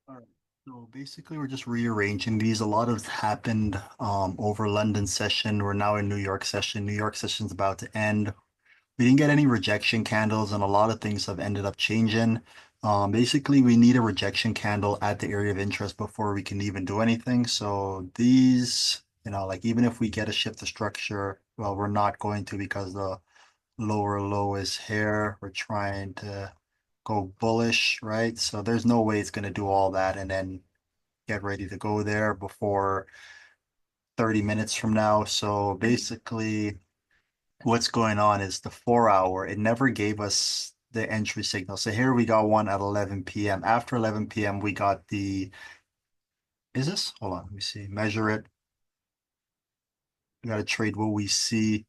All right. So basically, we're just rearranging these. A lot of happened over London session. We're now in New York session. New York session's about to end. We didn't get any rejection candles, and a lot of things have ended up changing. Basically, we need a rejection candle at the area of interest before we can even do anything. So these, like even if we get a shift of structure, well, we're not going to because the lower low is here. We're trying to go bullish, right? So there's no way it's going to do all that and then get ready to go there before 30 minutes from now. So basically, what's going on is the 4 hour, it never gave us the entry signal. So here we got one at 11 p.m. After 11 p.m., we got is this? Hold on, let me see. Measure it. We got to trade what we see.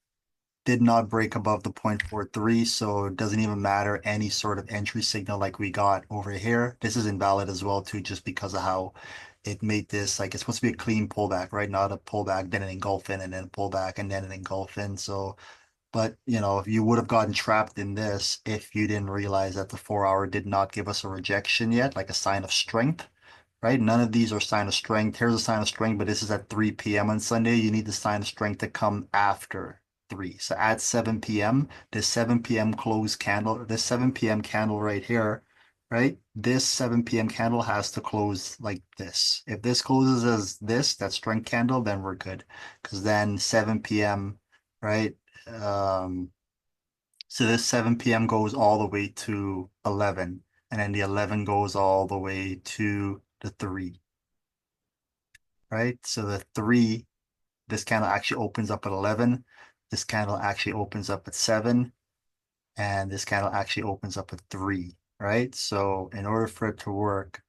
Did not break above the 0.43, so it doesn't even matter any sort of entry signal like we got over here. This is invalid as well too, just because of how it made this, like it's supposed to be a clean pullback, right? Not a pullback, then an engulfing, and then a pullback, and then an engulfing. So, but if you would have gotten trapped in this if you didn't realize that the 4 hour did not give us a rejection yet, like a sign of strength, right? None of these are sign of strength. Here's a sign of strength, but this is at 3 p.m. on Sunday. You need the sign of strength to come after 3. So at 7 p.m., this 7 p.m. close candle, this 7 p.m. candle right here, right? This 7 p.m. candle has to close like this. If this closes as this, that strength candle, then we're good. Because then 7 p.m., right? Um, so this 7 p.m. goes all the way to 11, and then the 11 goes all the way to the 3, right? So the 3, this candle actually opens up at 11. This candle actually opens up at 7, and this candle actually opens up at 3, right? So in order for it to work,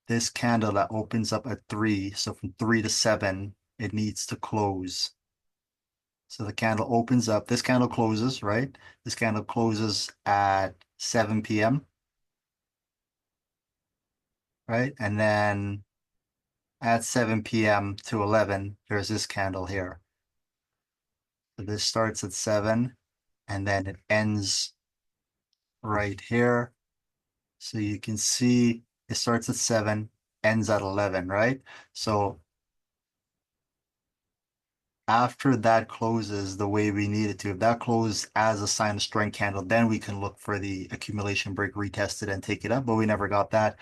this candle that opens up at 3, so from 3 to 7, it needs to close. So the candle opens up, this candle closes, right? This candle closes at 7 p.m., right? And then at 7 p.m. to 11, there's this candle here. So this starts at 7 and then it ends right here. So you can see it starts at 7, ends at 11, right? So after that closes the way we need it to, if that closed as a sign of strength candle, then we can look for the accumulation break, retest it, and take it up. But we never got that.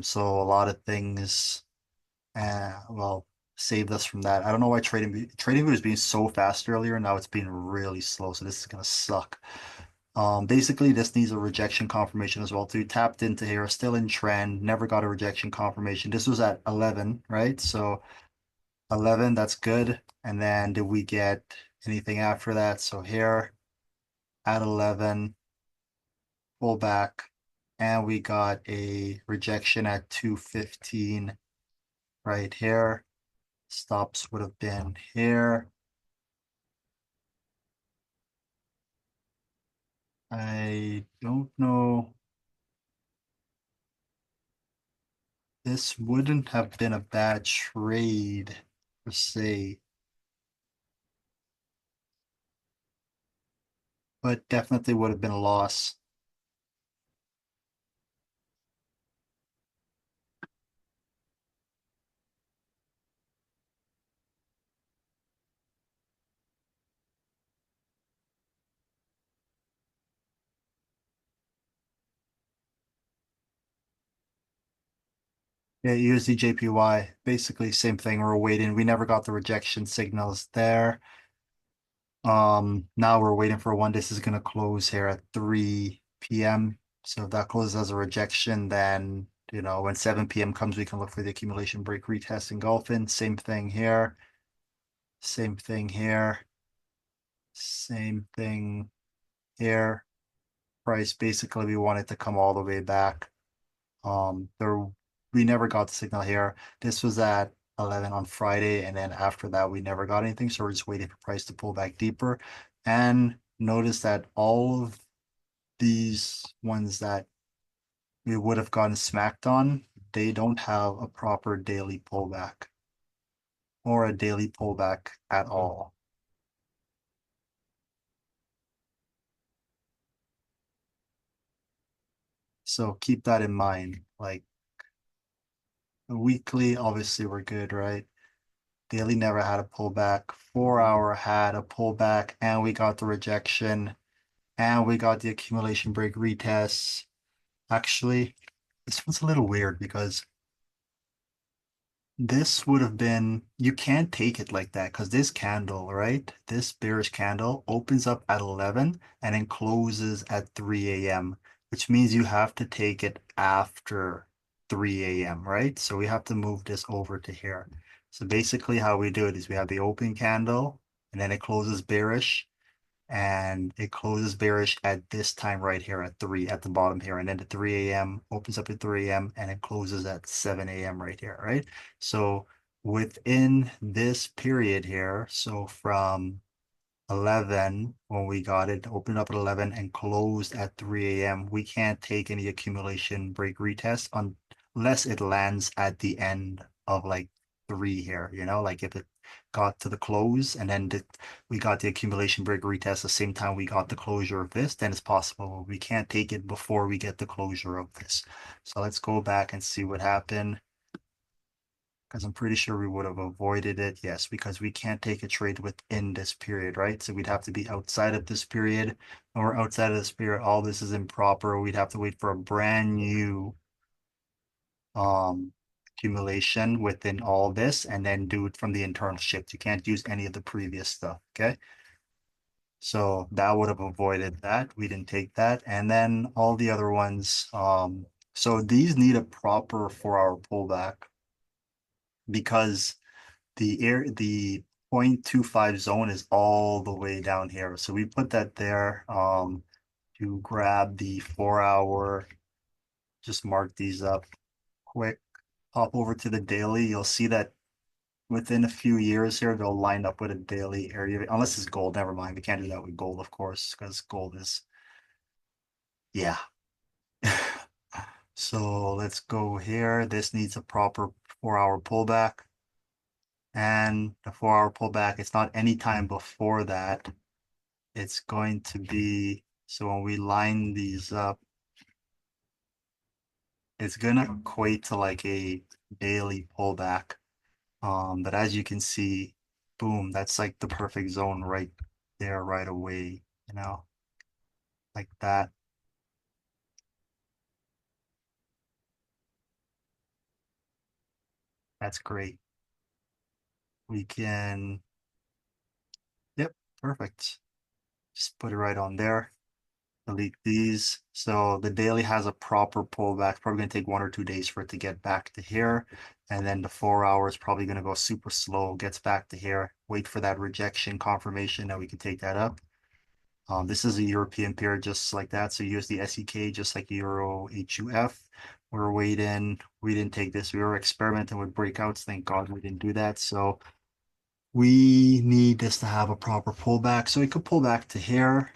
So a lot of things, well, saved us from that. I don't know why trading was being so fast earlier. Now it's being really slow. So this is gonna suck. Basically, this needs a rejection confirmation as well too. Tapped into here, still in trend, never got a rejection confirmation. This was at 11, right? So 11, that's good. And then did we get anything after that? So here at 11, pull back, and we got a rejection at 215 right here. Stops would have been here. I don't know. This wouldn't have been a bad trade per se, but definitely would have been a loss. Yeah, USD JPY, basically same thing. We're waiting. We never got the rejection signals there. Now we're waiting for one. This is gonna close here at 3 p.m. So if that closes as a rejection, then when 7 p.m. comes, we can look for the accumulation break retest engulfing. Same thing here. Same thing here. Same thing here. Price basically we want it to come all the way back. There we never got the signal here. This was at 11 on Friday, and then after that we never got anything. So we're just waiting for price to pull back deeper. And notice that all of these ones that we would have gotten smacked on, they don't have a proper daily pullback or a daily pullback at all. So keep that in mind. Like The weekly, obviously, we're good, right? Daily never had a pullback. 4 hour had a pullback, and we got the rejection, and we got the accumulation break retest. Actually, this one's a little weird because this would have been, you can't take it like that because this candle, right? This bearish candle opens up at 11 and then closes at 3 a.m., which means you have to take it after 3 a.m., right? So we have to move this over to here. So basically how we do it is we have the open candle and then it closes bearish and it closes bearish at this time right here at 3 at the bottom here, and then at 3 a.m. opens up at 3 a.m. and it closes at 7 a.m. right here, right? So within this period here, so from 11 when we got it, opened up at 11 and closed at 3 a.m. We can't take any accumulation break retest unless it lands at the end of like 3 here, like if it got to the close and then we got the accumulation break retest the same time we got the closure of this, then it's possible. We can't take it before we get the closure of this. So let's go back and see what happened because I'm pretty sure we would have avoided it. Yes, because we can't take a trade within this period, right? So we'd have to be outside of this period. Or outside of this period, all this is improper. We'd have to wait for a brand new um accumulation within all this and then do it from the internal shift. You can't use any of the previous stuff, okay? So that would have avoided that. We didn't take that. And then all the other ones, so these need a proper 4 hour pullback because the 0.25 zone is all the way down here. So we put that there to grab the 4 hour, just mark these up quick. Hop over to the daily. You'll see that within a few years here, they'll line up with a daily area, unless it's gold. Never mind. We can't do that with gold, of course, because gold is, yeah. So let's go here. This needs a proper 4 hour pullback. And the 4 hour pullback, it's not any time before that. It's going to be, so when we line these up, it's gonna equate to like a daily pullback. But as you can see, boom, that's like the perfect zone right there right away, like that. That's great. We can, yep, perfect. Just put it right on there. Delete these. So the daily has a proper pullback. Probably going to take 1 or 2 days for it to get back to here. And then the 4 hour is probably going to go super slow, gets back to here. Wait for that rejection confirmation that we can take that up. This is a European pair just like that. So USD SEK just like Euro HUF. We're waiting. We didn't take this. We were experimenting with breakouts. Thank God we didn't do that. So we need this to have a proper pullback. So it could pull back to here.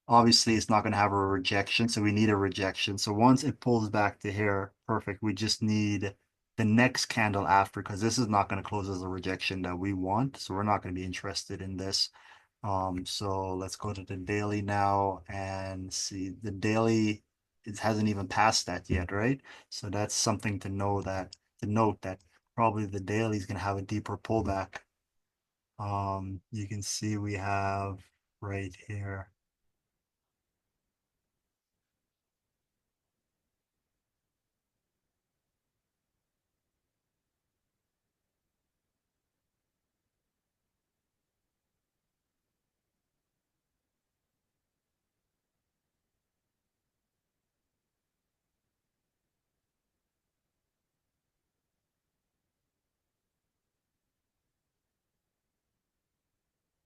Obviously, it's not going to have a rejection, so we need a rejection. So once it pulls back to here, perfect. We just need the next candle after because this is not going to close as a rejection that we want. So we're not going to be interested in this. So let's go to the daily now and see the daily. It hasn't even passed that yet, right? So that's something to note that probably the daily is going to have a deeper pullback. You can see we have right here.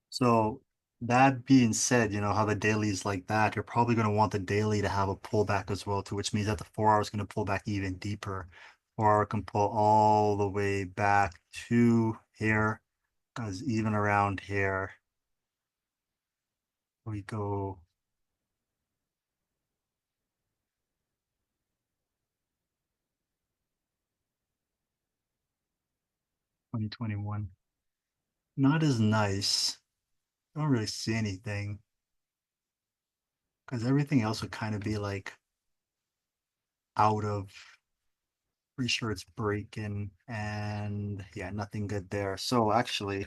So that being said, you know how the daily is like that, you're probably going to want the daily to have a pullback as well too, which means that the 4 hour is going to pull back even deeper. 4 hour can pull all the way back to here, because even around here, we go 2021. Not as nice. Don't really see anything, because everything else would kind of be like out of Pretty sure it's breaking and yeah, nothing good there. So actually,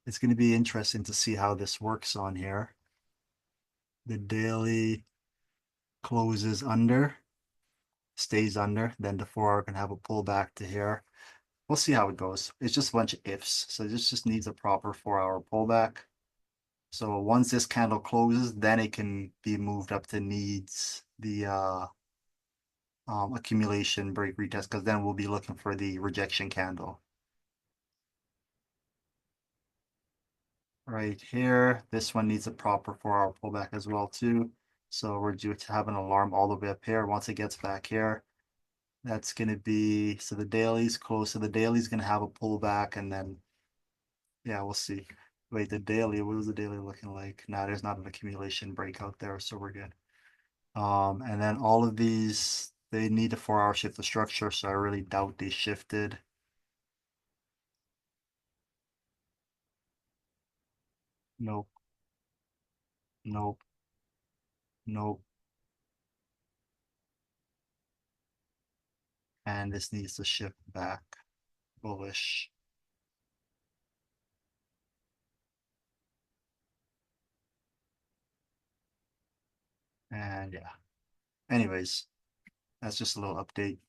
it's going to be interesting to see how this works on here. The daily closes under, stays under, then the 4 hour can have a pullback to here. We'll see how it goes. It's just a bunch of ifs. So this just needs a proper 4 hour pullback. So once this candle closes, then it can be moved up to needs the accumulation break retest because then we'll be looking for the rejection candle. Right here, this one needs a proper 4 hour pullback as well too. So we're due to have an alarm all the way up here. Once it gets back here, that's going to be, so the daily's close. So the daily's going to have a pullback and then, yeah, we'll see. Wait, the daily, what was the daily looking like? Nah, there's not an accumulation breakout there, so we're good. And then all of these, they need a 4 hour shift of structure, so I really doubt they shifted. Nope, nope, nope. And this needs to shift back bullish. And yeah, anyways, that's just a little update.